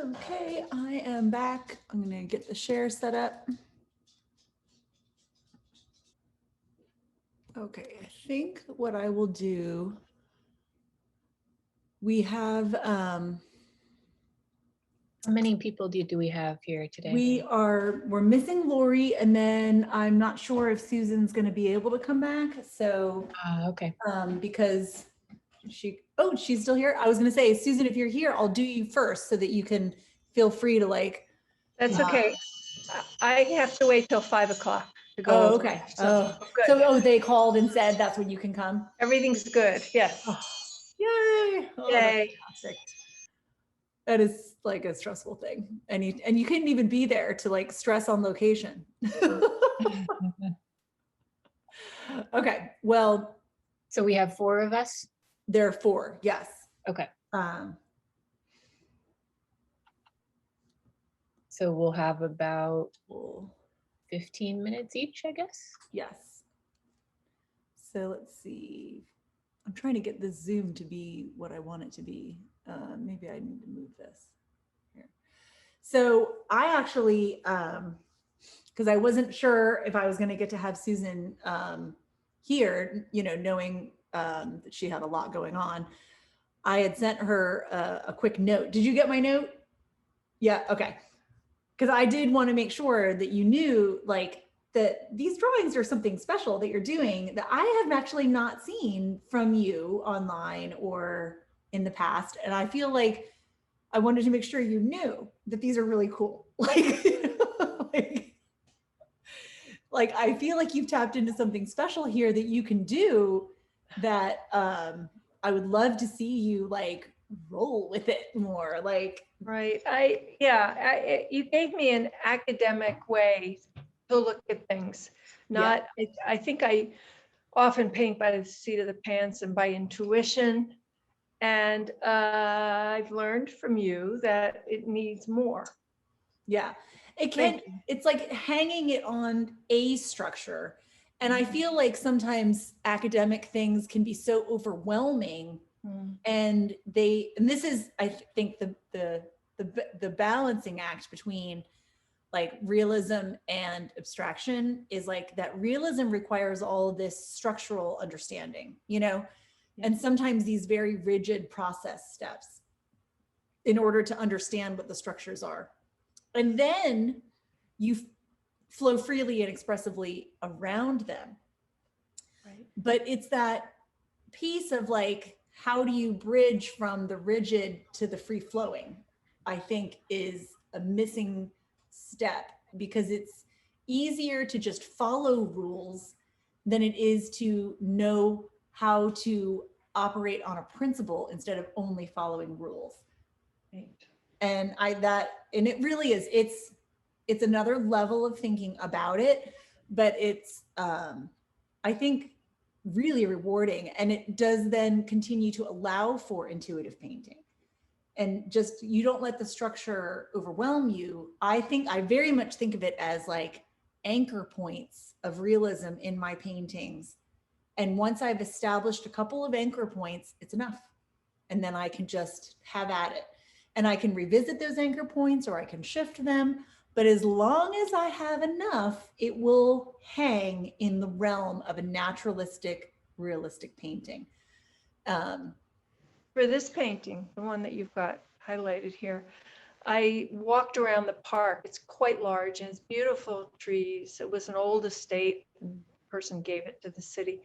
Okay, I am back. I'm gonna get the share set up. Okay, I think what I will do, we have, How many people do we have here today? we're missing Lori, and then I'm not sure if Susan's gonna be able to come back, so, Okay. because she's still here. I was gonna say, Susan, if you're here, I'll do you first so that you can feel free to like. That's okay. I have to wait till 5 o'clock to go. Oh, over. okay. So, good. So, they called and said that's when you can come? Everything's good. Yes. Oh, yay. Oh, that's Yay. fantastic. That is like a stressful thing. And you couldn't even be there to like stress on location. Okay, well, So we have 4 of us? there are 4, yes. Okay. Um, So we'll have about well, 15 minutes each, I guess. yes. So let's see. I'm trying to get this Zoom to be what I want it to be. Maybe I need to move this here. So I actually, because I wasn't sure if I was going to get to have Susan here, knowing that she had a lot going on, I had sent her a quick note. Did you get my note? Yeah, okay. Because I did want to make sure that you knew, like, that these drawings are something special that you're doing that I have actually not seen from you online or in the past. And I feel like I wanted to make sure you knew that these are really cool. Like I feel like you've tapped into something special here that you can do that I would love to see you like roll with it more. Like, Right. You gave me an academic way to look at things. Not, I think I often paint by the seat of the pants and by intuition. And I've learned from you that it needs more. yeah, it's like hanging it on a structure. And I feel like sometimes academic things can be so overwhelming. And this is, I think, the balancing act between like realism and abstraction is like that realism requires all of this structural understanding, and sometimes these very rigid process steps in order to understand what the structures are. And then you flow freely and expressively around them. Right. But it's that piece of like, how do you bridge from the rigid to the free flowing, I think is a missing step, because it's easier to just follow rules than it is to know how to operate on a principle instead of only following rules. Right. And it really is, it's another level of thinking about it, but it's I think really rewarding, and it does then continue to allow for intuitive painting. And just, you don't let the structure overwhelm you. I very much think of it as like anchor points of realism in my paintings. And once I've established a couple of anchor points, it's enough. And then I can just have at it. And I can revisit those anchor points or I can shift them. But as long as I have enough, it will hang in the realm of a naturalistic, realistic painting. For this painting, the one that you've got highlighted here, I walked around the park. It's quite large and it's beautiful trees. It was an old estate. The person gave it to the city.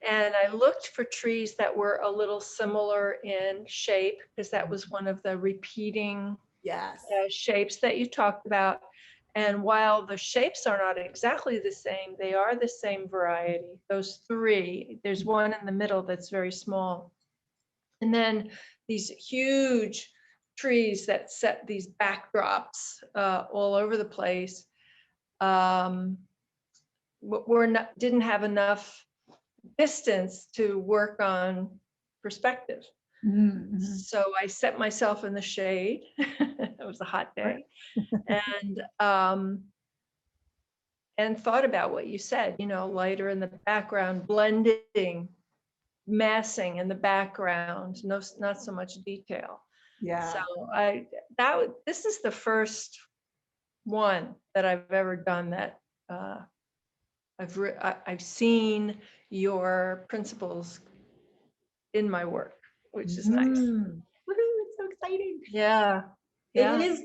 And I looked for trees that were a little similar in shape, because that was one of the repeating shapes that you talked about. And while the shapes are not exactly the same, they are the same variety. Those 3, there's one in the middle that's very small. And then these huge trees that set these backdrops all over the place didn't have enough distance to work on perspective. Mm-hmm. So I set myself in the shade. It was a hot day. And thought about what you said, lighter in the background, blending, massing in the background, not so much detail. Yeah. So this is the first one that I've ever done that I've seen your principles in my work, which is nice. Woohoo, it's so exciting. Yeah. It is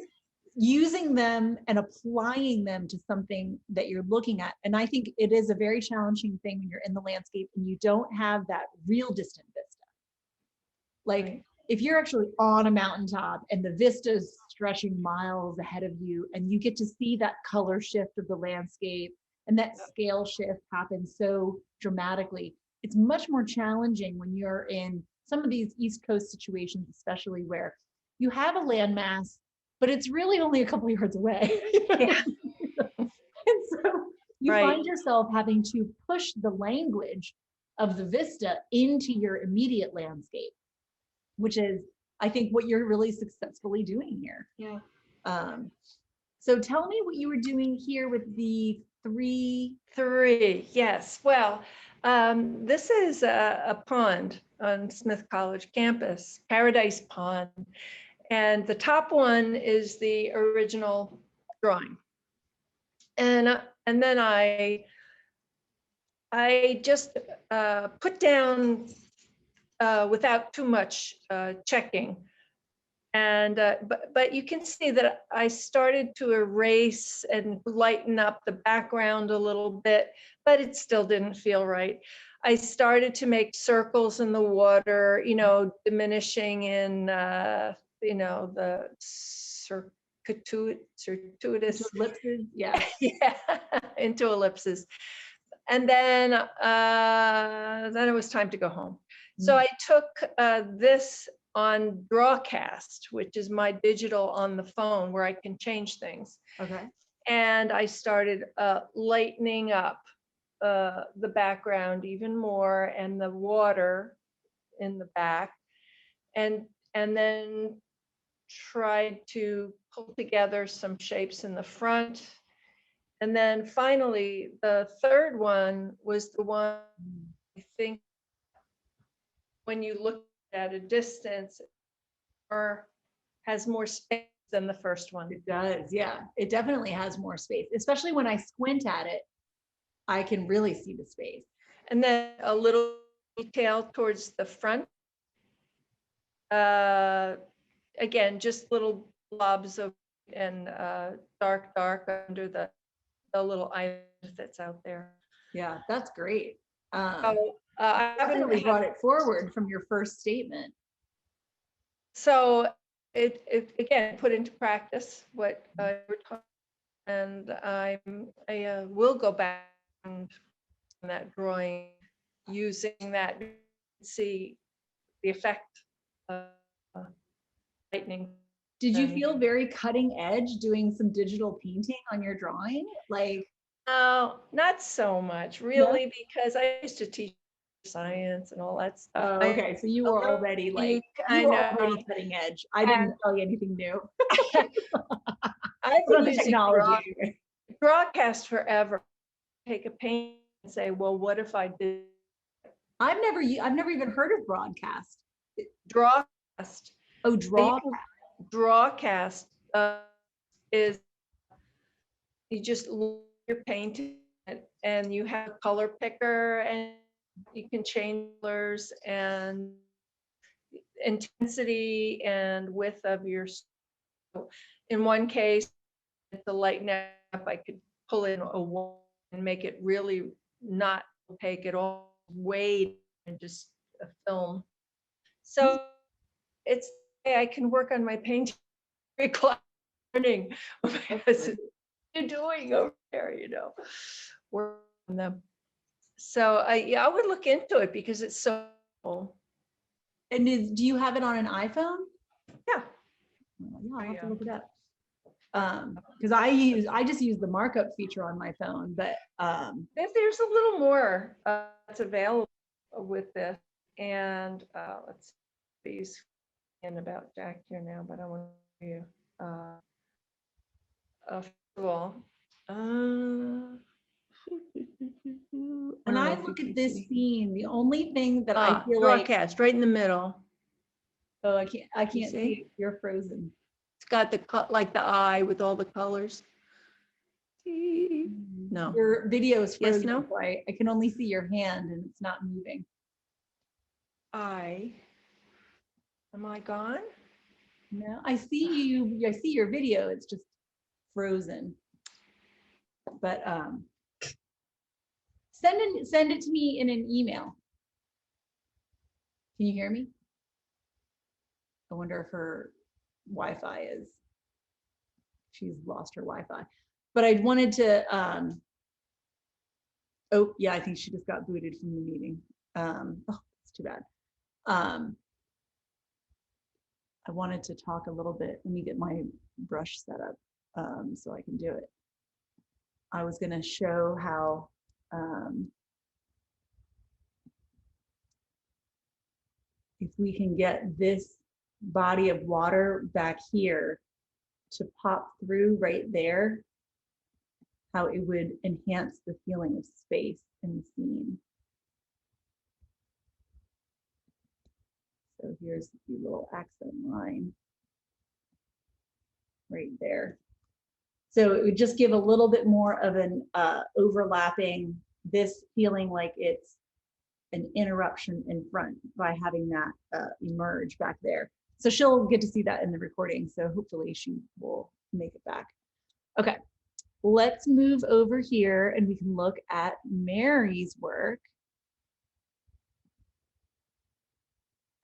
using them and applying them to something that you're looking at. And I think it is a very challenging thing when you're in the landscape and you don't have that real distant vista. Like Right. if you're actually on a mountaintop and the vista is stretching miles ahead of you and you get to see that color shift of the landscape and that scale shift happen so dramatically, it's much more challenging when you're in some of these East Coast situations, especially where you have a landmass, but it's really only a couple yards away. Yeah. And so you Right. find yourself having to push the language of the vista into your immediate landscape, which is, I think, what you're really successfully doing here. Yeah. So tell me what you were doing here with the three. Yes. Well, this is a pond on Smith College campus, Paradise Pond. And the top one is the original drawing. And then I just put down without too much checking. And but you can see that I started to erase and lighten up the background a little bit, but it still didn't feel right. I started to make circles in the water, diminishing in the circuitous Ellipses, yeah. yeah, into ellipses. And then it was time to go home. So I took this on Drawcast, which is my digital on the phone where I can change things. Okay. And I started lightening up the background even more and the water in the back. And then tried to pull together some shapes in the front. And then finally, the third one was the one I think when you look at a distance, or has more space than the first one. It does, yeah. It definitely has more space, especially when I squint at it, I can really see the space. And then a little detail towards the front. Again, just little blobs of and dark under the little island that's out there. Yeah, that's great. So I Definitely brought it forward from your first statement. So it again put into practice what you were talking, and I will go back and that drawing using that to see the effect of lightning. Did you feel very cutting edge doing some digital painting on your drawing? Like, no, not so much really, because I used to teach science and all that stuff. oh, okay, so you were already like, you were already cutting edge. I didn't tell you anything new. I've been using technology. Drawcast forever. Take a paint and say, well, what if I did? I've never even heard of broadcast. Drawcast. Oh, Drawcast is you just look at your painting and you have a color picker and you can change colors and intensity and width of your. In one case, the lighten up, I could pull in a wall and make it really not opaque at all, weight and just a film. So it's I can work on my painting reclining. What you're doing over there, work on them. So I would look into it because it's so cool. And do you have it on an iPhone? Yeah. Yeah, I'll have to look it up. Because I just use the markup feature on my phone, but there's a little more that's available with this. And let's see, these in about Jack here now, but I want to show you. First of all, when I look at this scene, the only thing that I feel like Drawcast right in the middle. Oh, I can't see? see. You're frozen. It's got like the eye with all the colors. No. Your video is Yes, frozen. no? So I can only see your hand and it's not moving. Am I gone? No, I see you. I see your video. It's just frozen. But send it to me in an email. Can you hear me? I wonder if her Wi-Fi is. She's lost her Wi-Fi. But I wanted to. Oh yeah, I think she just got booted from the meeting. Oh, it's too bad. I wanted to talk a little bit. Let me get my brush set up so I can do it. I was going to show how if we can get this body of water back here to pop through right there, how it would enhance the feeling of space in the scene. So here's the little accent line right there. So it would just give a little bit more of an overlapping, this feeling like it's an interruption in front by having that emerge back there. So she'll get to see that in the recording. So hopefully she will make it back. Okay, let's move over here and we can look at Mary's work.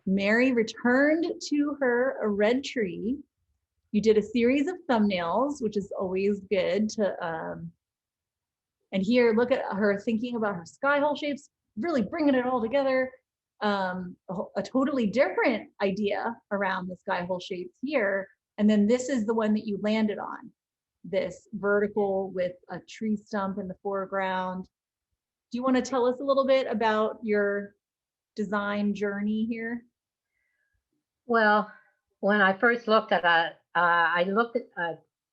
Mary returned to her a red tree. You did a series of thumbnails, which is always good to, and here, look at her thinking about her sky hole shapes, really bringing it all together. A totally different idea around the sky hole shapes here. And then this is the one that you landed on, this vertical with a tree stump in the foreground. Do you want to tell us a little bit about your design journey here? Well, when I first looked at it,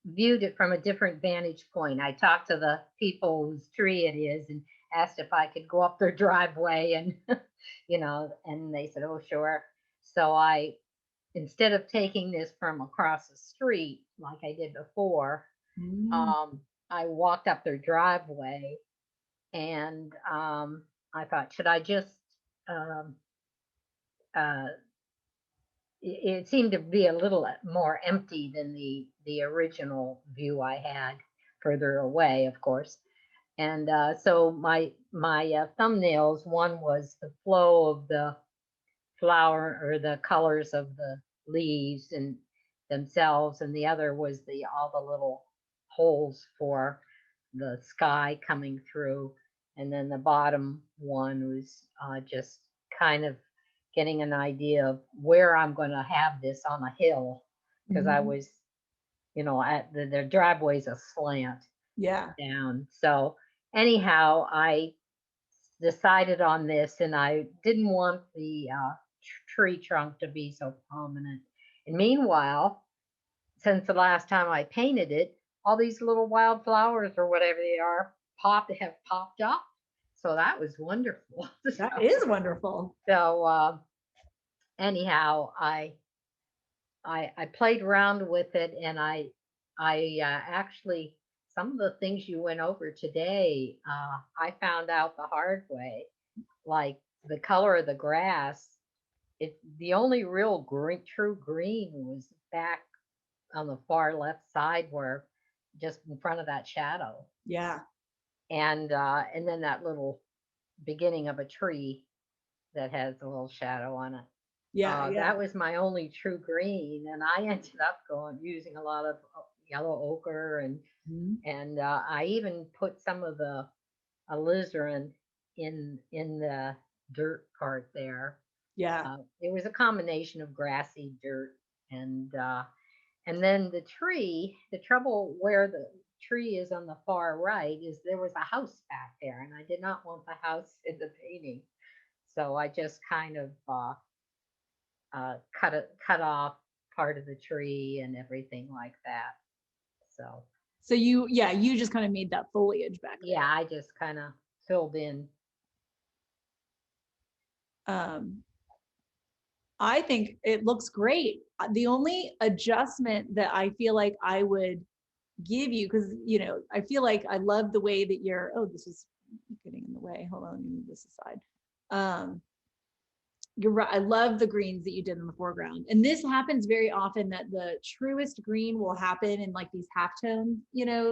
viewed it from a different vantage point. I talked to the people whose tree it is and asked if I could go up their driveway and, and they said, oh, sure. So instead of taking this from across the street, like I did before, I walked up their driveway and I thought, should I just, it seemed to be a little more empty than the original view I had further away, of course. And so my thumbnails, one was the flow of the flower or the colors of the leaves and themselves, and the other was all the little holes for the sky coming through. And then the bottom one was just kind of getting an idea of where I'm going to have this on a hill, because I was, at the driveway's a slant down. So anyhow, I decided on this, and I didn't want the tree trunk to be so prominent. And meanwhile, since the last time I painted it, all these little wildflowers or whatever they are have popped up. So that was wonderful. That is wonderful. So anyhow, I played around with it, and I actually, some of the things you went over today, I found out the hard way. Like the color of the grass, the only real true green was back on the far left side, where just in front of that shadow. Yeah. And then that little beginning of a tree that has a little shadow on it. Yeah, That was my only true green, and I ended up using a lot of yellow ochre, and I even put some of the alizarin in the dirt part there. Yeah. It was a combination of grassy dirt and then the tree. The trouble where the tree is on the far right is there was a house back there, and I did not want the house in the painting, so I just kind of cut off part of the tree and everything like that. So you just kind of made that foliage back there. Yeah, I just kind of filled in. I think it looks great. The only adjustment that I feel like I would give you, because I feel like I love the way that this is getting in the way. Hold on, let me move this aside. You're right. I love the greens that you did in the foreground. And this happens very often, that the truest green will happen in like these halftones,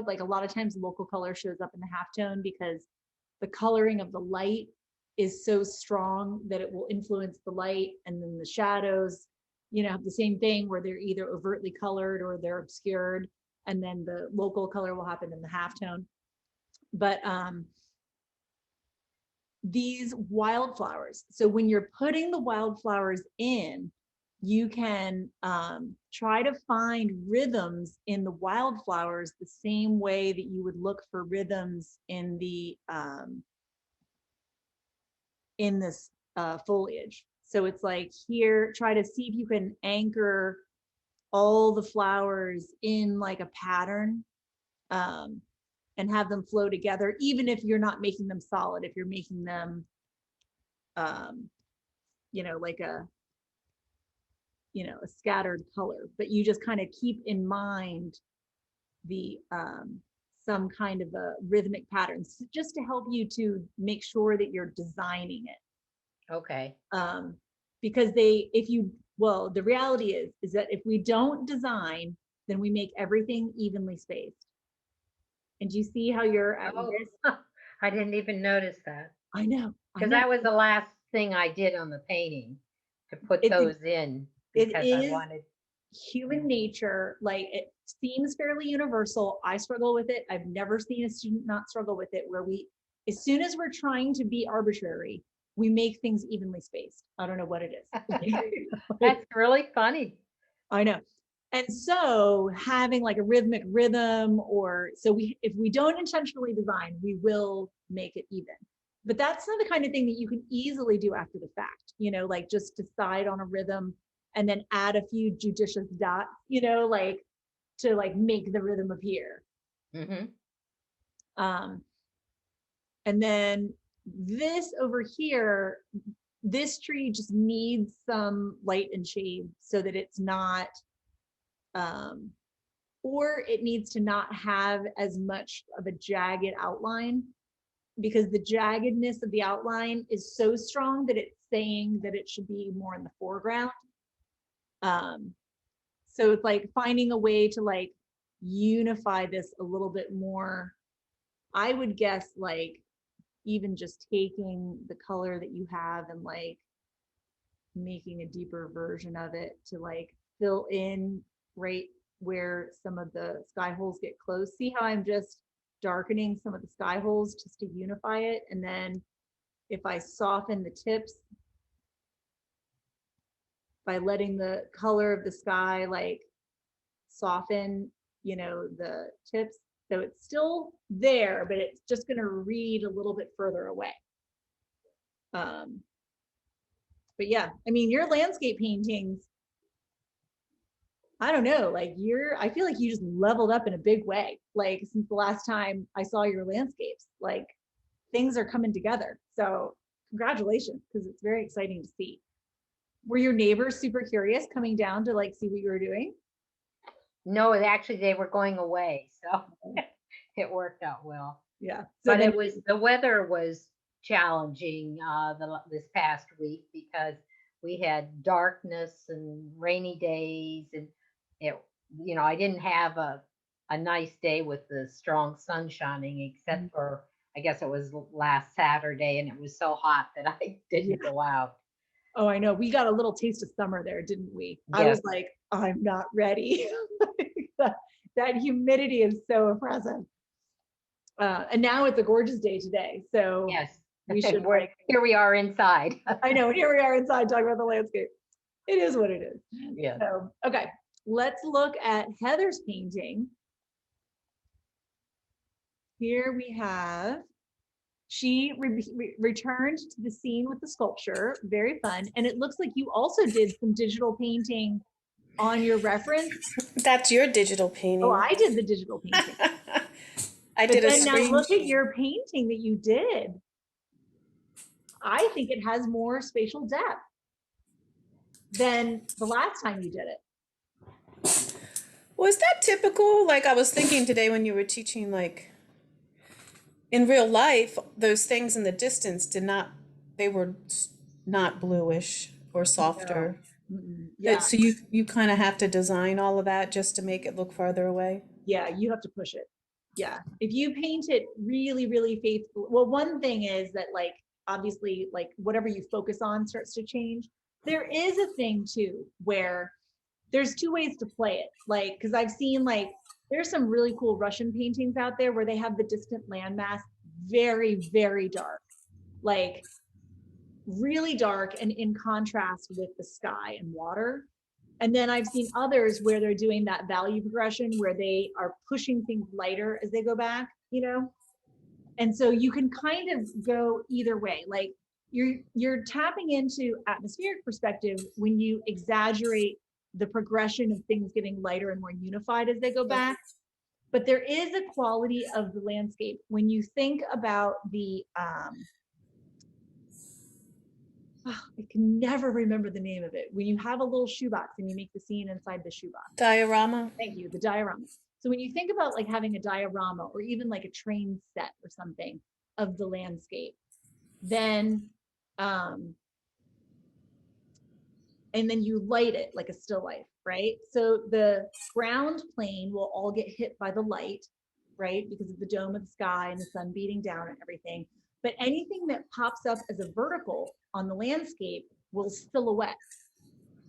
like a lot of times local color shows up in the halftone because the coloring of the light is so strong that it will influence the light. And then the shadows, have the same thing where they're either overtly colored or they're obscured. And then the local color will happen in the halftone. But these wildflowers. So when you're putting the wildflowers in, you can try to find rhythms in the wildflowers the same way that you would look for rhythms in the in this foliage. So it's like here, try to see if you can anchor all the flowers in like a pattern. And have them flow together, even if you're not making them solid, if you're making them, like a scattered color, but you just kind of keep in mind the, some kind of a rhythmic pattern, just to help you to make sure that you're designing it. Okay. Because the reality is that if we don't design, then we make everything evenly spaced. And do you see how you're at this? I didn't even notice that. I know. Because that was the last thing I did on the painting, to put those in. It Because is I wanted human nature. Like, it seems fairly universal. I struggle with it. I've never seen a student not struggle with it, where as soon as we're trying to be arbitrary, we make things evenly spaced. I don't know what it is. That's really funny. I know. And so having like a rhythmic rhythm, if we don't intentionally design, we will make it even. But that's not the kind of thing that you can easily do after the fact, like just decide on a rhythm and then add a few judicious dots, like to like make the rhythm appear. Mm-hmm. And then this over here, this tree just needs some light and shade so that it's not, or it needs to not have as much of a jagged outline, because the jaggedness of the outline is so strong that it's saying that it should be more in the foreground. So it's like finding a way to like unify this a little bit more. I would guess like even just taking the color that you have and like making a deeper version of it to like fill in right where some of the sky holes get close. See how I'm just darkening some of the sky holes just to unify it. And then if I soften the tips by letting the color of the sky like soften, the tips. So it's still there, but it's just going to read a little bit further away. But yeah, I mean, your landscape paintings, I don't know, like I feel like you just leveled up in a big way, like since the last time I saw your landscapes, like things are coming together. So congratulations, because it's very exciting to see. Were your neighbors super curious coming down to like see what you were doing? No, actually they were going away, so it worked out well. Yeah. So but the weather was challenging this past week, because we had darkness and rainy days, and I didn't have a nice day with the strong sun shining, except for, I guess it was last Saturday, and it was so hot that I didn't go out. Oh, I know. We got a little taste of summer there, didn't we? Yes. I was like, I'm not ready. that humidity is so oppressive. And now it's a gorgeous day today. So yes, we should here we are inside. I know. Here we are inside talking about the landscape. It is what it is. Yeah. So, okay. Let's look at Heather's painting. Here we have, she returned to the scene with the sculpture. Very fun. And it looks like you also did some digital painting on your reference. That's your digital painting. Oh, I did the digital painting. Now look at your painting that you did. I think it has more spatial depth. than the last time you did it. Was that typical? Like I was thinking today when you were teaching, like in real life, those things in the distance they were not bluish or softer. Yeah, So you kind of have to design all of that just to make it look farther away. yeah, you have to push it. Yeah, if you paint it really, really faithful. Well, one thing is that like obviously like whatever you focus on starts to change. There is a thing too where there's two ways to play it. Like, because I've seen like there's some really cool Russian paintings out there where they have the distant landmass very, very dark, like really dark and in contrast with the sky and water. And then I've seen others where they're doing that value progression where they are pushing things lighter as they go back, you know? And so you can kind of go either way. Like you're tapping into atmospheric perspective when you exaggerate the progression of things getting lighter and more unified as they go back. But there is a quality of the landscape when you think about the I can never remember the name of it. When you have a little shoebox and you make the scene inside the shoebox. Diorama. Thank you, the diorama. So when you think about like having a diorama or even like a train set or something of the landscape, then and then you light it like a still life, right? So the ground plane will all get hit by the light, right? Because of the dome of the sky and the sun beating down and everything. But anything that pops up as a vertical on the landscape will silhouette,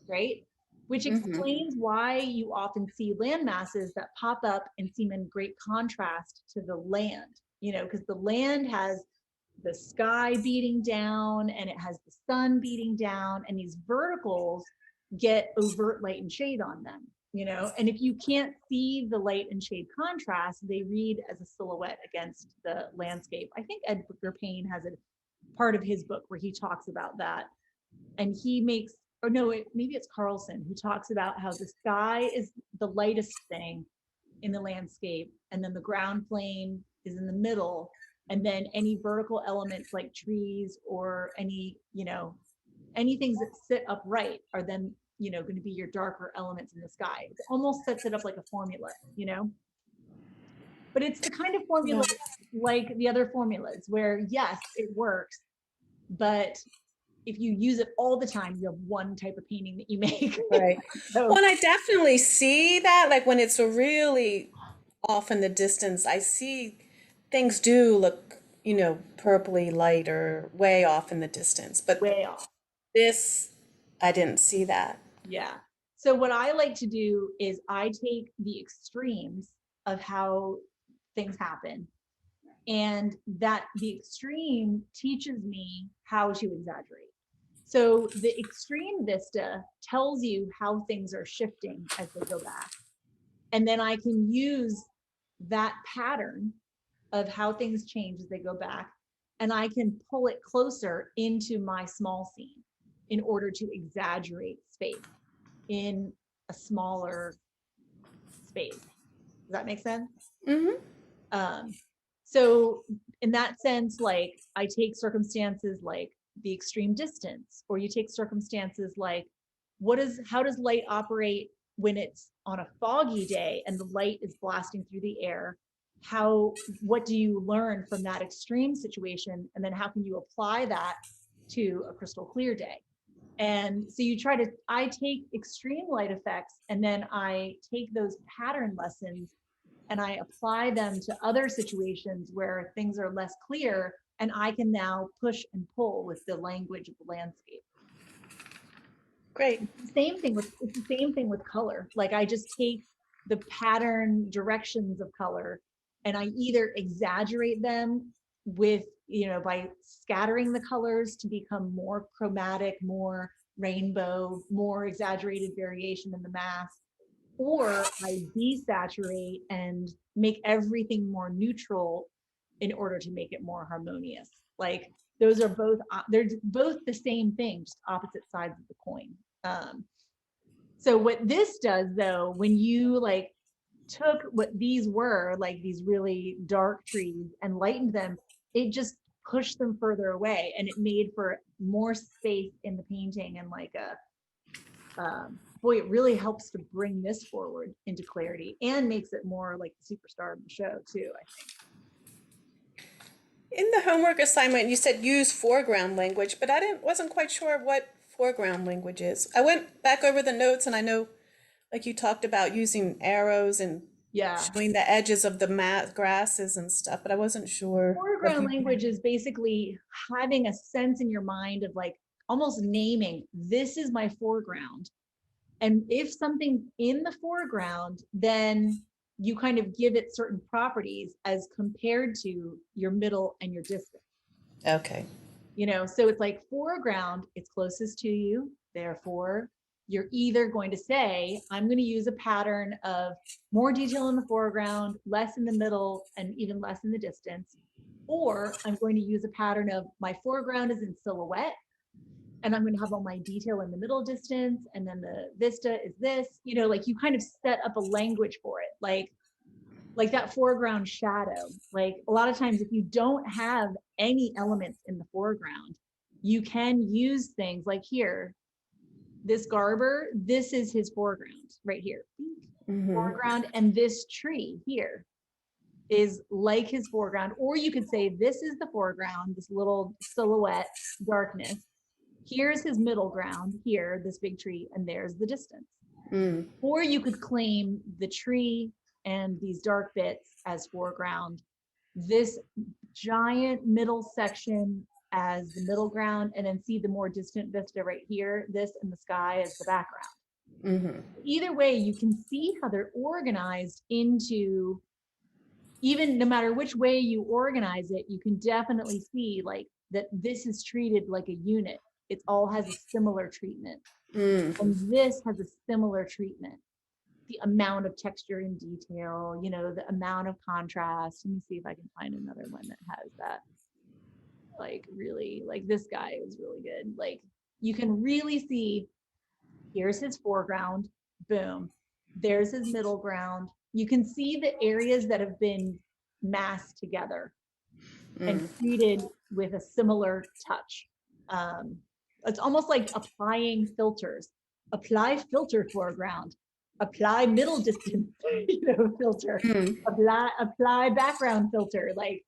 right? Which explains why you often see land masses that pop up and seem in great contrast to the land, you know, because the land has the sky beating down and it has the sun beating down, and these verticals get overt light and shade on them, you know. And if you can't see the light and shade contrast, they read as a silhouette against the landscape. I think Edgar Payne has a part of his book where he talks about that, and he makes, or no, maybe it's Carlson who talks about how the sky is the lightest thing in the landscape, and then the ground plane is in the middle, and then any vertical elements like trees or any, you know, any things that sit upright are then, you know, going to be your darker elements in the sky. It almost sets it up like a formula, you know. But it's the kind of formula like the other formulas where yes, it works, but if you use it all the time, you have one type of painting that you make. Right. So, Well, and I definitely see that, like when it's a really off in the distance, I see things do look, purpley light or way off in the distance. But way off. this, I didn't see that. Yeah. So what I like to do is I take the extremes of how things happen, and that the extreme teaches me how to exaggerate. So the extreme vista tells you how things are shifting as they go back. And then I can use that pattern of how things change as they go back, and I can pull it closer into my small scene in order to exaggerate space in a smaller space. Does that make sense? Mm-hmm. So in that sense, like I take circumstances like the extreme distance, or you take circumstances like how does light operate when it's on a foggy day and the light is blasting through the air? What do you learn from that extreme situation? And then how can you apply that to a crystal clear day? And so I take extreme light effects, and then I take those pattern lessons and I apply them to other situations where things are less clear, and I can now push and pull with the language of the landscape. Great. It's the same thing with color. Like I just take the pattern directions of color and I either exaggerate them with, by scattering the colors to become more chromatic, more rainbow, more exaggerated variation in the mass, or I desaturate and make everything more neutral in order to make it more harmonious. Like those are they're both the same thing, just opposite sides of the coin. So what this does though, when you like took what these were, like these really dark trees, and lightened them, it just pushed them further away, and it made for more space in the painting and like boy, it really helps to bring this forward into clarity and makes it more like the superstar of the show too, I think. In the homework assignment, you said use foreground language, but wasn't quite sure what foreground language is. I went back over the notes and I know, like you talked about using arrows and Yeah. showing the edges of the grasses and stuff, but I wasn't sure. Foreground language is basically having a sense in your mind of like almost naming, this is my foreground. And if something's in the foreground, then you kind of give it certain properties as compared to your middle and your distance. Okay. You know, so it's like foreground, it's closest to you. Therefore, you're either going to say, I'm going to use a pattern of more detail in the foreground, less in the middle, and even less in the distance. Or I'm going to use a pattern of my foreground is in silhouette, and I'm going to have all my detail in the middle distance, and then the vista is this, you know, like you kind of set up a language for it. Like that foreground shadow. Like a lot of times, if you don't have any elements in the foreground, you can use things like here, this Garber, this is his foreground right here. Foreground, and this tree here is like his foreground. Or you could say, this is the foreground, this little silhouette darkness. Here's his middle ground here, this big tree, and there's the distance. Or you could claim the tree and these dark bits as foreground, this giant middle section as the middle ground, and then see the more distant vista right here, this and the sky as the background. Either way, you can see how they're organized into, even no matter which way you organize it, you can definitely see like that this is treated like a unit. It all has a similar treatment. And this has a similar treatment. The amount of texture and detail, you know, the amount of contrast. Let me see if I can find another one that has that. Like really, like this guy is really good. Like you can really see, here's his foreground, boom. There's his middle ground. You can see the areas that have been masked together and treated with a similar touch. It's almost like applying filters. Apply filter foreground, apply middle distance, you know, filter, apply background filter, like,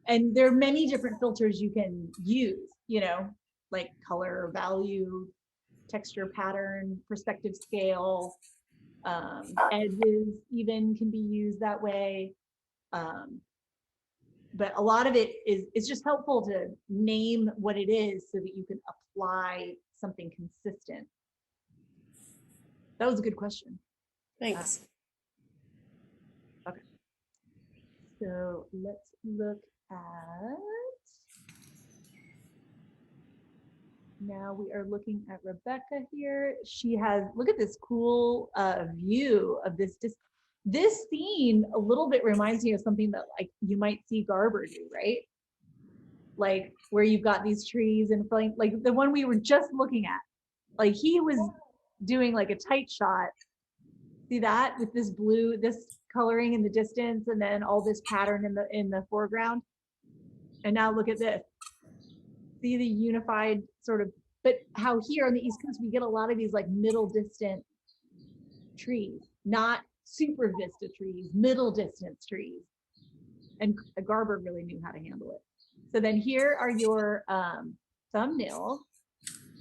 and there are many different filters you can use, you know, like color, value, texture, pattern, perspective, scale, edges even can be used that way. But a lot of it is, it's just helpful to name what it is so that you can apply something consistent. That was a good question. Thanks. Okay. So let's look at, now we are looking at Rebecca here. She has, look at this cool view of this scene a little bit reminds me of something that like you might see Garber do, right? Like where you've got these trees and like the one we were just looking at. Like he was doing like a tight shot. See that with this blue, this coloring in the distance, and then all this pattern in the foreground. And now look at this. See the unified sort of, but how here on the East Coast we get a lot of these like middle distant trees, not super vista trees, middle distance trees. And Garber really knew how to handle it. So then here are your thumbnails.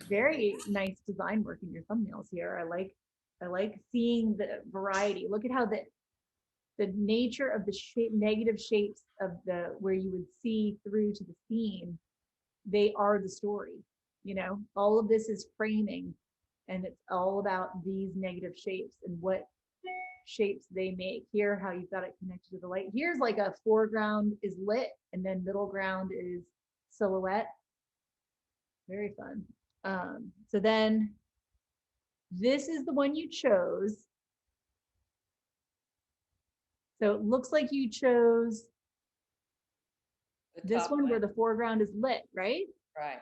Very nice design work in your thumbnails here. I like seeing the variety. Look at how the nature of the shape, negative shapes of the, where you would see through to the scene, they are the story. You know, all of this is framing, and it's all about these negative shapes and what shapes they make. Here, how you've got it connected to the light. Here's like a foreground is lit, and then middle ground is silhouette. Very fun. So then this is the one you chose. So it looks like you chose this one where the foreground is lit, right? Right.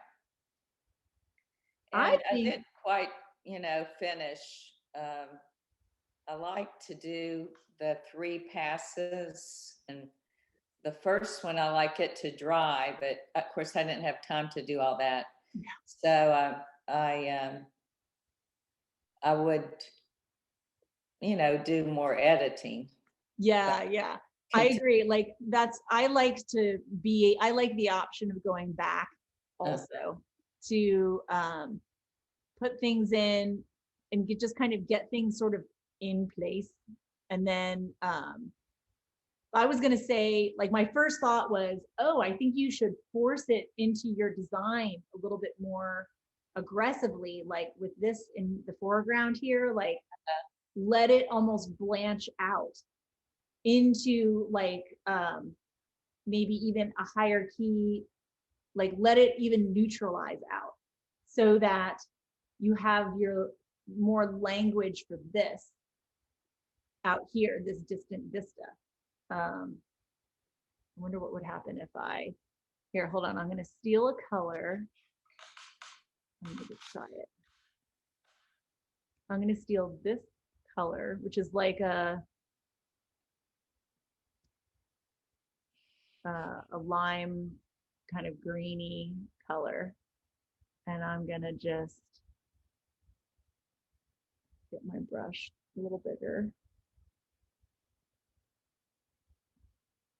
I And I think- didn't quite, you know, finish. I like to do the 3 passes, and the first one I like it to dry, but of course I didn't have time to do all that. So I I would, do more editing. Yeah, yeah. I agree. Like I like the option of going back also to put things in and just kind of get things sort of in place. And then I was going to say, like, my first thought was, oh, I think you should force it into your design a little bit more aggressively, like with this in the foreground here, like let it almost blanch out into like maybe even a higher key, like let it even neutralize out so that you have your more language for this out here, this distant vista. I wonder what would happen if here, hold on, I'm going to steal a color. I'm going to try it. I'm going to steal this color, which is like a lime kind of greeny color. And I'm going to just get my brush a little bigger.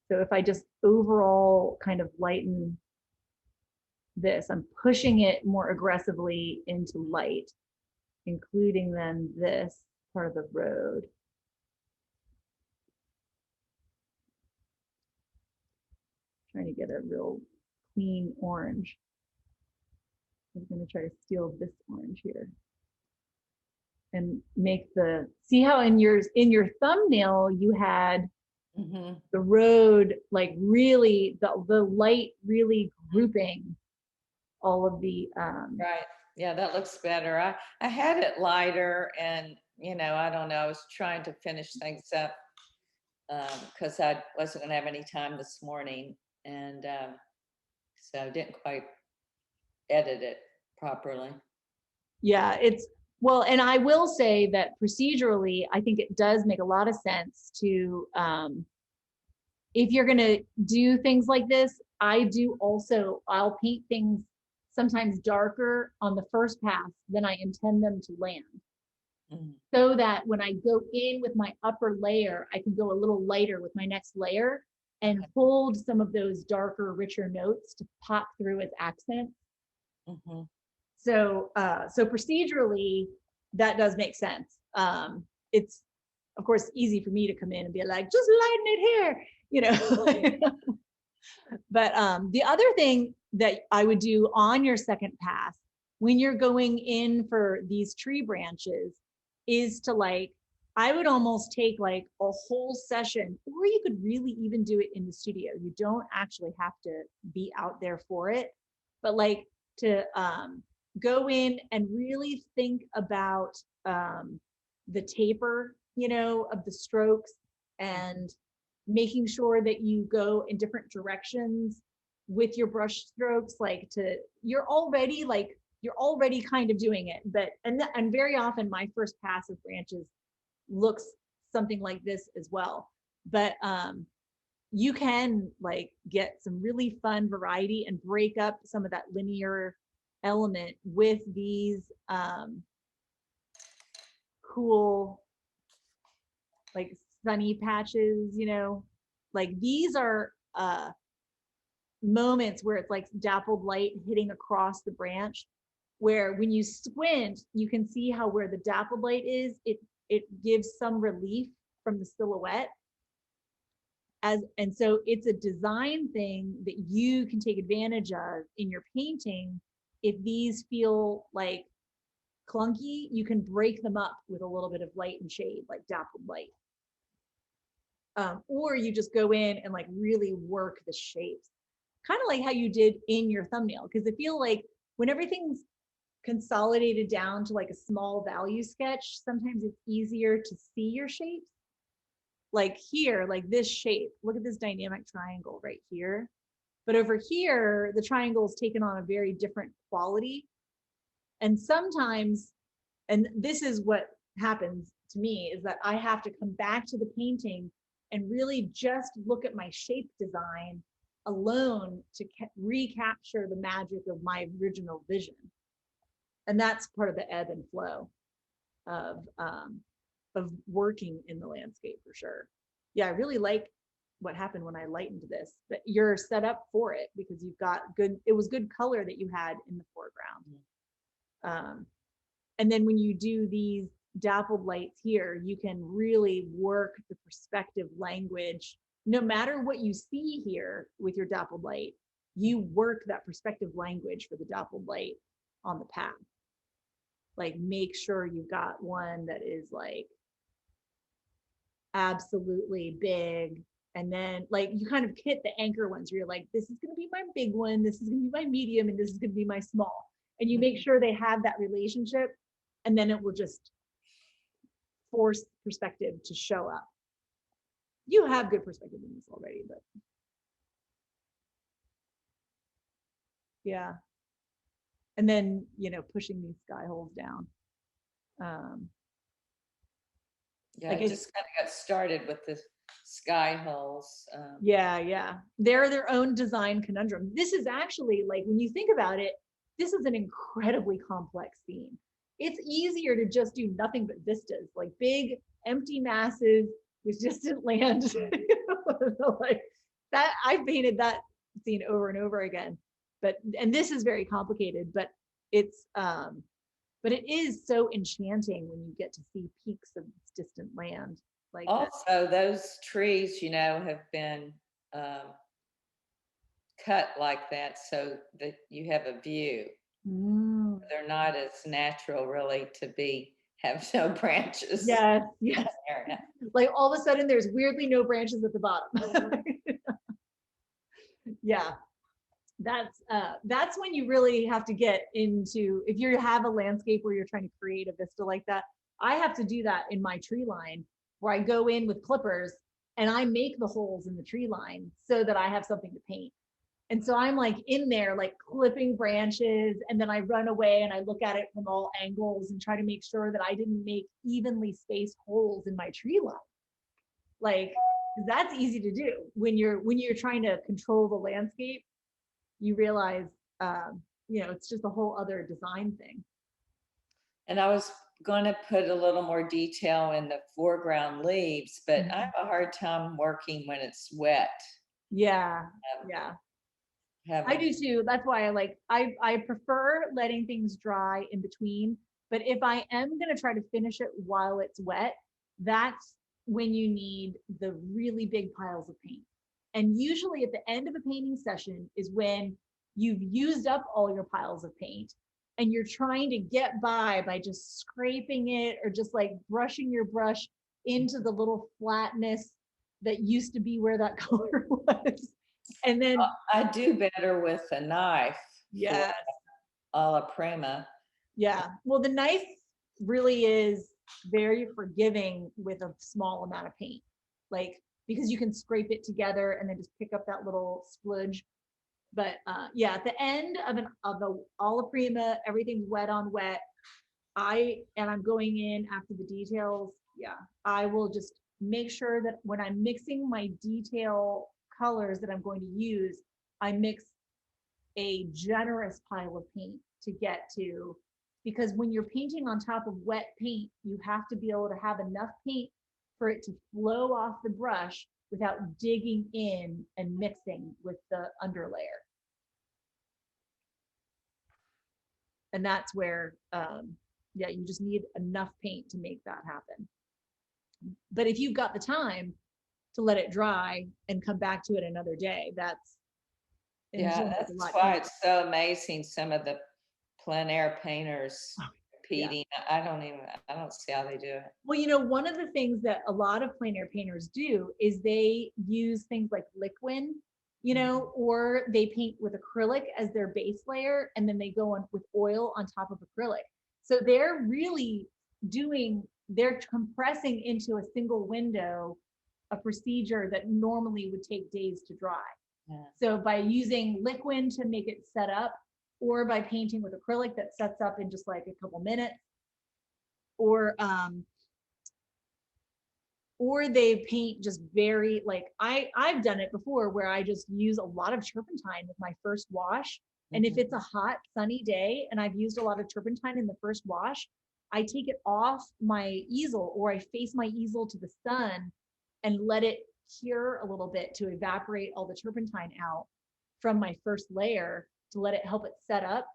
So if I just overall kind of lighten this, I'm pushing it more aggressively into light, including then this part of the road. Trying to get a real clean orange. I'm going to try to steal this orange here and make see how in your thumbnail you had the road, like really the light really grouping all of the Right. Yeah, that looks better. I had it lighter, and I don't know, I was trying to finish things up because I wasn't going to have any time this morning, and so I didn't quite edit it properly. Yeah, well, and I will say that procedurally, I think it does make a lot of sense to if you're going to do things like this, I'll paint things sometimes darker on the first pass than I intend them to land. So that when I go in with my upper layer, I can go a little lighter with my next layer and hold some of those darker, richer notes to pop through as accents. So procedurally, that does make sense. It's of course easy for me to come in and be like, just lighten it here, But the other thing that I would do on your second pass when you're going in for these tree branches is to I would almost take like a whole session, or you could really even do it in the studio. You don't actually have to be out there for it, but to go in and really think about the taper, of the strokes, and making sure that you go in different directions with your brush strokes, you're already kind of doing it, but and very often my first pass of branches looks something like this as well. But you can get some really fun variety and break up some of that linear element with these cool sunny patches, these are moments where it's like dappled light hitting across the branch, where when you squint, you can see how where the dappled light is, it gives some relief from the silhouette. And so it's a design thing that you can take advantage of in your painting. If these feel like clunky, you can break them up with a little bit of light and shade, like dappled light. Or you just go in and really work the shapes, kind of like how you did in your thumbnail. Because I feel like when everything's consolidated down to a small value sketch, sometimes it's easier to see your shapes. Like here, this shape, look at this dynamic triangle right here. But over here, the triangle is taken on a very different quality. And sometimes, and this is what happens to me, is that I have to come back to the painting and really just look at my shape design alone to recapture the magic of my original vision. And that's part of the ebb and flow. of working in the landscape for sure. Yeah, I really like what happened when I lightened this, but you're set up for it because you've got good, it was good color that you had in the foreground. And then when you do these dappled lights here, you can really work the perspective language. No matter what you see here with your dappled light, you work that perspective language for the dappled light on the path. Like make sure you've got one that is like absolutely big. And then like you kind of hit the anchor ones where you're like, this is going to be my big one, this is going to be my medium, and this is going to be my small. And you make sure they have that relationship, and then it will just force perspective to show up. You have good perspective in this already, but yeah. And then, you know, pushing these sky holes down. Yeah, Like I just kind of got started with the sky holes. Yeah. They're their own design conundrum. This is actually like, when you think about it, this is an incredibly complex theme. It's easier to just do nothing but vistas, like big empty masses with distant land. Like that, I've painted that scene over and over again. And this is very complicated, but it is so enchanting when you get to see peaks of this distant land. Like also, those trees, you know, have been cut like that so that you have a view. They're not as natural, really, to have no branches. Yes. Area. Like all of a sudden, there's weirdly no branches at the bottom. Yeah. That's when you really have to get into, if you have a landscape where you're trying to create a vista like that. I have to do that in my tree line where I go in with clippers and I make the holes in the tree line so that I have something to paint. And so I'm like in there, like clipping branches, and then I run away and I look at it from all angles and try to make sure that I didn't make evenly spaced holes in my tree line. Like, that's easy to do when you're trying to control the landscape. You realize, you know, it's just a whole other design thing. And I was going to put a little more detail in the foreground leaves, but I have a hard time working when it's wet. Yeah. I do too. That's why I prefer letting things dry in between. But if I am going to try to finish it while it's wet, that's when you need the really big piles of paint. And usually at the end of a painting session is when you've used up all your piles of paint and you're trying to get by just scraping it or just like brushing your brush into the little flatness that used to be where that color was. And then I do better with a knife. Yes. Alla prima. Yeah. Well, the knife really is very forgiving with a small amount of paint, like because you can scrape it together and then just pick up that little spludge. But yeah, at the end of the alla prima, everything's wet on wet. I'm going in after the details. Yeah, I will just make sure that when I'm mixing my detail colors that I'm going to use, I mix a generous pile of paint to get to, because when you're painting on top of wet paint, you have to be able to have enough paint for it to flow off the brush without digging in and mixing with the underlayer. And that's where, yeah, you just need enough paint to make that happen. But if you've got the time to let it dry and come back to it another day, that's why it's so amazing. Some of the plein air painters repeating. Yeah. I don't see how they do it. Well, you know, one of the things that a lot of plein air painters do is they use things like liquid, you know, or they paint with acrylic as their base layer, and then they go on with oil on top of acrylic. So they're really they're compressing into a single window a procedure that normally would take days to dry. Yeah. So by using liquid to make it set up, or by painting with acrylic that sets up in just like a couple minutes, or they paint just very, like I've done it before where I just use a lot of turpentine with my first wash. And if it's a hot sunny day and I've used a lot of turpentine in the first wash, I take it off my easel, or I face my easel to the sun and let it cure a little bit to evaporate all the turpentine out from my first layer, to let it help it set up.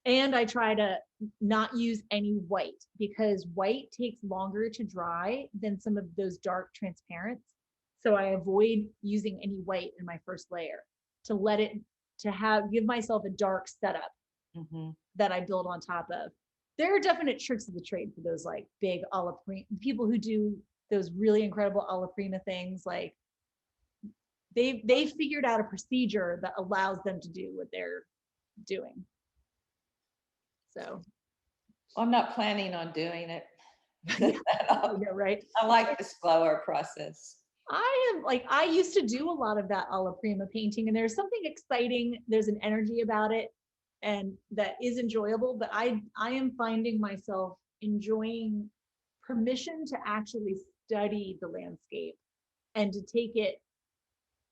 And I try to not use any white, because white takes longer to dry than some of those dark transparents. So I avoid using any white in my first layer, to let it, give myself a dark setup that I build on top of. There are definite tricks of the trade for those like big alla prima people who do those really incredible alla prima things. Like they figured out a procedure that allows them to do what they're doing. So I'm not planning on doing it. yeah, right. I like the slower process. I used to do a lot of that alla prima painting, and there's something exciting. There's an energy about it, and that is enjoyable. But I am finding myself enjoying permission to actually study the landscape and to take it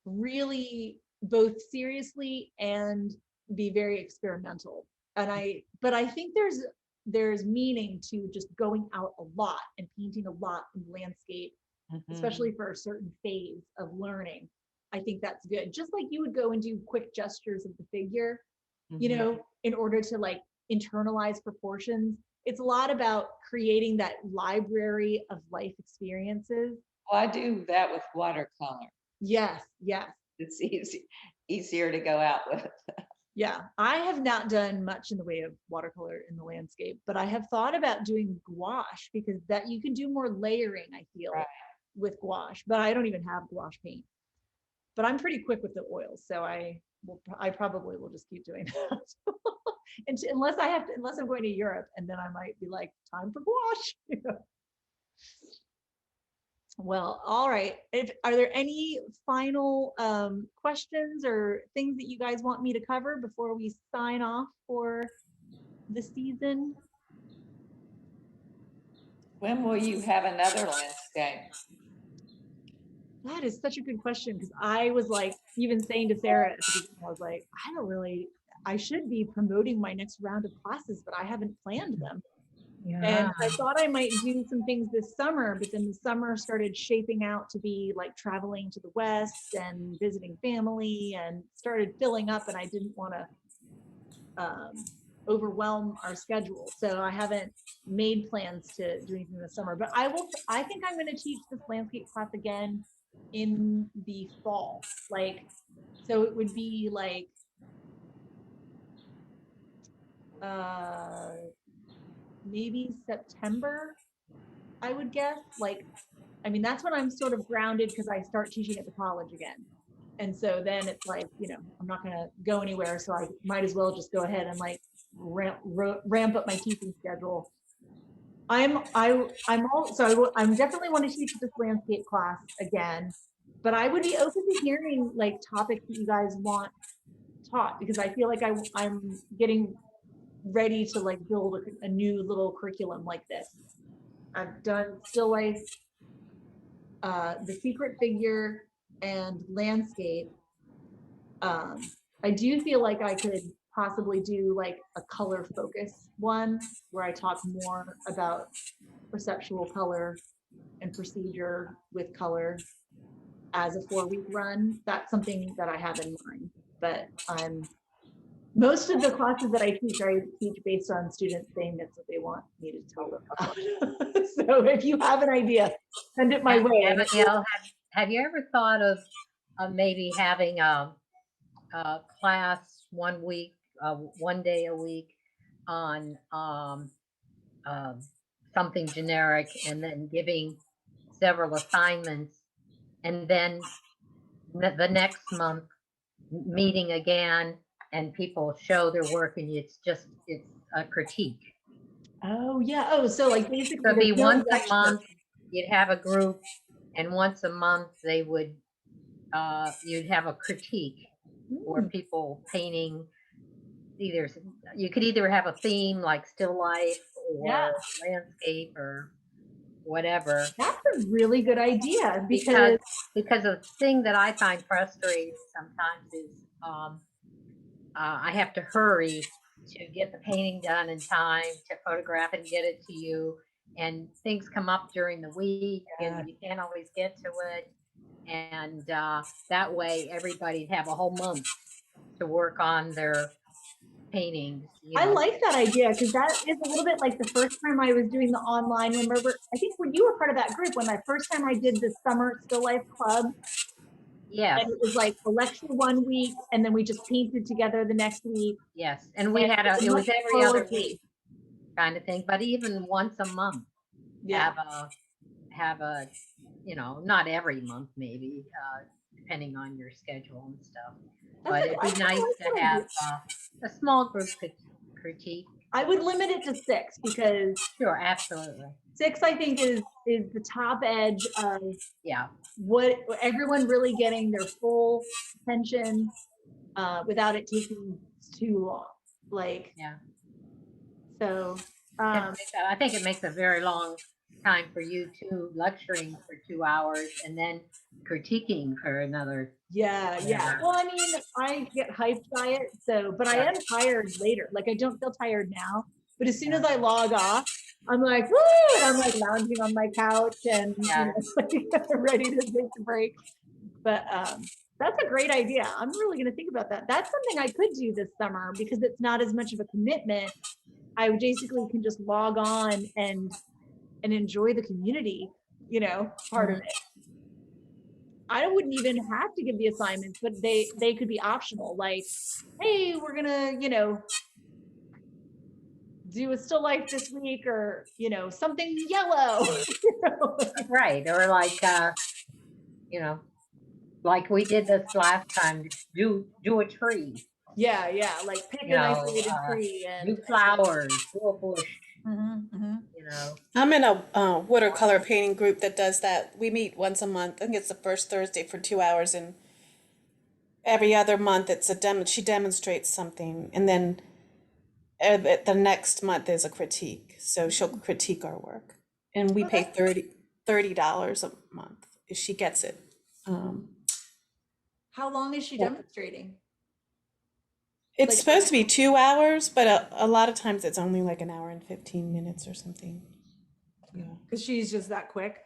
really both seriously and be very experimental. But I think there's meaning to just going out a lot and painting a lot in landscape, especially for a certain phase of learning. I think that's good. Just like you would go and do quick gestures of the figure, you know, in order to like internalize proportions. It's a lot about creating that library of life experiences. Well, I do that with watercolor. Yes, yes. It's easier to go out with. Yeah, I have not done much in the way of watercolor in the landscape, but I have thought about doing gouache, because that you can do more layering, I feel, with gouache, but I don't even have gouache paint. But I'm pretty quick with the oils, so I probably will just keep doing that. Unless I'm going to Europe, and then I might be like, time for gouache. Well, all right. Are there any final questions or things that you guys want me to cover before we sign off for the season? When will you have another landscape? That is such a good question, because I was like, even saying to Sarah at the beginning, I was like, I should be promoting my next round of classes, but I haven't planned them. And I thought I might do some things this summer, but then the summer started shaping out to be like traveling to the West and visiting family, and started filling up, and I didn't want to overwhelm our schedule. So I haven't made plans to do anything this summer, but I think I'm going to teach this landscape class again in the fall. So it would be like, maybe September, I would guess. That's when I'm sort of grounded, because I start teaching at the college again. And so then it's like, I'm not going to go anywhere. So I might as well just go ahead and like ramp up my teaching schedule. I'm definitely want to teach this landscape class again, but I would be open to hearing like topics that you guys want taught, because I feel like I'm getting ready to like build a new little curriculum like this. I've done still life, the secret figure, and landscape. I do feel like I could possibly do like a color focus one, where I talk more about perceptual color and procedure with color as a 4-week run. That's something that I have in mind. But most of the classes that I teach based on students saying that's what they want me to tell them about. So if you have an idea, send it my way. Abigail, have you ever thought of maybe having a class 1 week, 1 day a week on something generic, and then giving several assignments, and then the next month meeting again, and people show their work, and it's a critique. Oh yeah. Oh, so like basically So it'd be there's no once a lecture. month, you'd have a group, and once a month they would you'd have a critique, or people painting. You could either have a theme like still life or landscape or whatever. That's a really good idea, because the thing that I find frustrating sometimes is I have to hurry to get the painting done in time to photograph and get it to you. And things come up during the week Yeah. and you can't always get to it. And that way everybody'd have a whole month to work on their paintings. You I know. like that idea because that is a little bit like the first time I was doing the online. Remember, I think when you were part of that group, when the first time I did the summer still life club, Yes, and it was like a lecture one week, and then we just painted together the next week. yes. And we And had it was much every other slower week kind of thing, but even once a month, Yeah. have a, you know, not every month maybe, depending on your schedule and stuff. But it'd be nice to have a small group critique. I would limit it to 6 because Sure, absolutely. 6, I think, is the top edge of Yeah, what everyone really getting their full attention without it taking too long. Like, yeah. so, I think it makes a very long time for you too, lecturing for 2 hours and then critiquing for another. yeah. Yeah. Well, I mean, I get hyped by it, so, but I am tired later. Like, I don't feel tired now, but as soon as I log off, I'm like, woo, and I'm like lounging on my couch and Yeah. you know, like, ready to take a break. But that's a great idea. I'm really going to think about that. That's something I could do this summer because it's not as much of a commitment. I basically can just log on and enjoy the community, you know, part of it. I wouldn't even have to give the assignments, but they could be optional. Like, hey, we're gonna, you know, do a still life this week, or you know, something yellow. You know? Right. Or like, you know, like we did this last time, do a tree. Yeah, like pick You an know, isolated tree and do flowers, do a bush. Mm-hmm. You know. I'm in a watercolor painting group that does that. We meet once a month. I think it's the first Thursday for 2 hours, and every other month it's a demo. She demonstrates something, and then the next month is a critique. So she'll critique our work, and we pay $30 a month if she gets it. How long is she demonstrating? It's Like- supposed to be 2 hours, but a lot of times it's only like an hour and 15 minutes or something. Yeah, Because she's just that quick.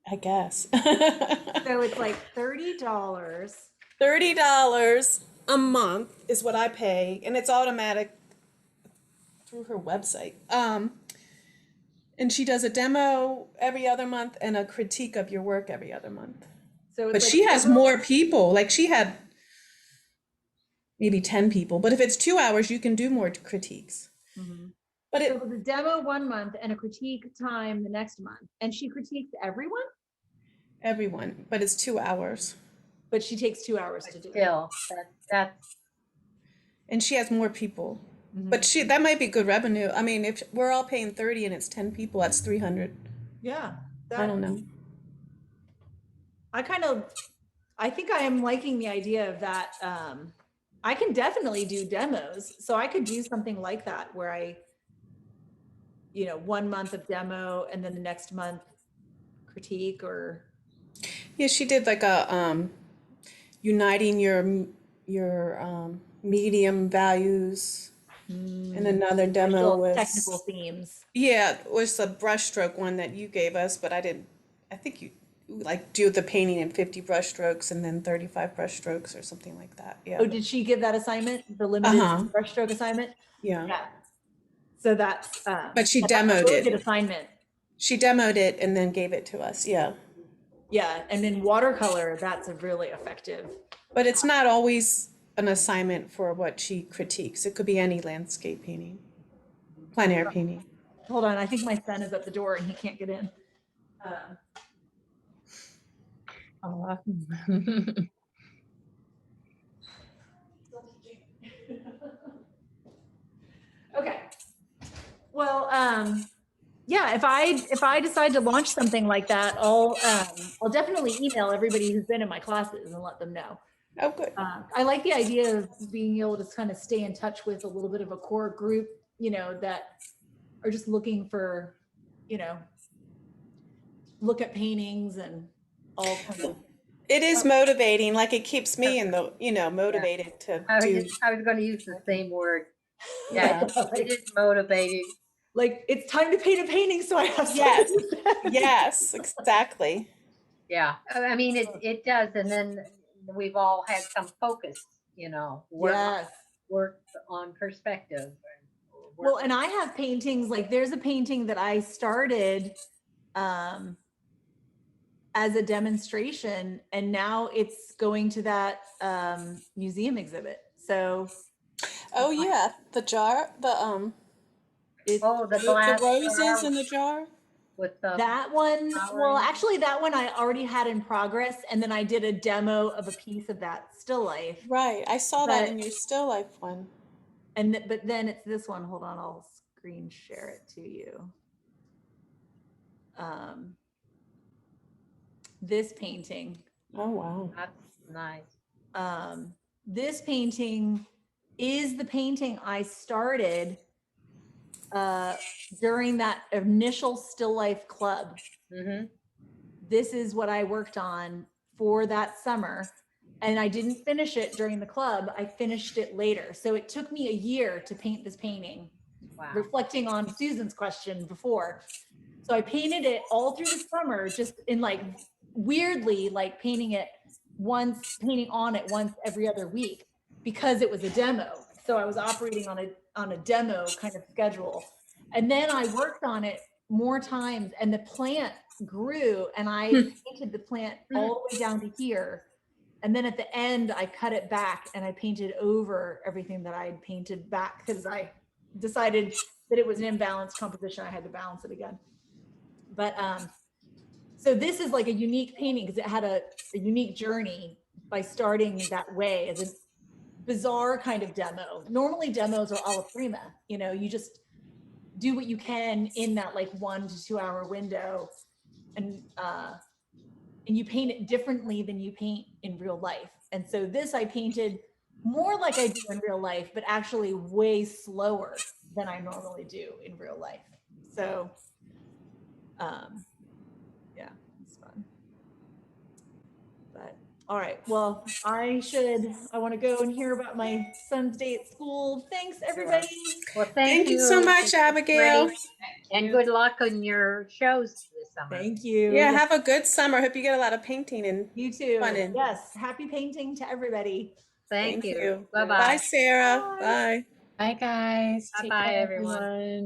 I guess. So it's like $30. $30 a month is what I pay, and it's automatic through her website. And she does a demo every other month and a critique of your work every other month. So it's But like she has more people. Like she had maybe 10 people. But if it's 2 hours, you can do more critiques. But So the demo 1 month and a critique time the next month, and she critiques everyone, everyone, but it's 2 hours. but she takes 2 hours to do it. Still, that's And she has more people. But that might be good revenue. I mean, if we're all paying 30 and it's 10 people, that's 300. Yeah, I don't know. I think I am liking the idea of that. I can definitely do demos, so I could do something like that where I, you know, 1 month of demo and then the next month critique. Or Yeah, she did like a uniting your medium values, and another demo still was technical themes. Yeah, it was the brushstroke one that you gave us, but I didn't. I think you like do the painting in 50 brushstrokes and then 35 brushstrokes or something like that. Yeah. Oh, did she give that assignment, the limited brushstroke assignment? Yeah. So that's But she that's a demoed really it. good assignment. She demoed it and then gave it to us. Yeah. Yeah, and then watercolor, that's a really effective. But it's not always an assignment for what she critiques. It could be any landscape painting, plein air painting. Hold on, I think my son is at the door and he can't get in. Okay. Well, yeah, if I decide to launch something like that, I'll definitely email everybody who's been in my classes and let them know. Oh, good. I like the idea of being able to kind of stay in touch with a little bit of a core group, you know, that are just looking for, you know, look at paintings and all kind of. It is motivating. Like it keeps me in the, motivated to I do. was going to use the same word, Yeah, Yeah. it is motivating. Like it's time to paint a painting, so I have something Yes. to spend. Yes, exactly. Yeah, I mean, it does. And then we've all had some focus, Yes. work on perspective. Well, and I have paintings, like there's a painting that I started um as a demonstration, and now it's going to that museum exhibit. So Oh yeah, the jar, it, Oh, the the glass roses jar in the jar. with the that one, well, flowering. actually that one I already had in progress, and then I did a demo of a piece of that still life. Right, I saw that But in your still life one. but then it's this one. Hold on, I'll screen share it to you. This painting. Oh wow. That's nice. This painting is the painting I started during that initial still life club. Mm-hmm. This is what I worked on for that summer. And I didn't finish it during the club. I finished it later. So it took me a year to paint this painting, Wow. reflecting on Susan's question before. So I painted it all through the summer, just in like weirdly, like painting on it once every other week, because it was a demo. So I was operating on a demo kind of schedule. And then I worked on it more times, and the plant grew, and I painted the plant all the way down to here. And then at the end, I cut it back and I painted over everything that I had painted back, because I decided that it was an imbalanced composition. I had to balance it again. But so this is like a unique painting because it had a unique journey by starting that way as a bizarre kind of demo. Normally demos are alla prima, you just do what you can in that like 1 to 2 hour window, and you paint it differently than you paint in real life. And so this I painted more like I do in real life, but actually way slower than I normally do in real life. So yeah, it's fun. But all right, well, I want to go and hear about my son's day at school. Thanks, everybody. Well, Thank you so much, This was Abigail. great. And good luck on your shows this summer. Thank you. Yeah, have a good summer. Hope you get a lot of painting and You too. fun in. Yes, happy painting to everybody. Thank you. Bye, Bye-bye. Sarah. Bye. Bye. Bye, guys. Take Bye-bye, care, everyone. everyone.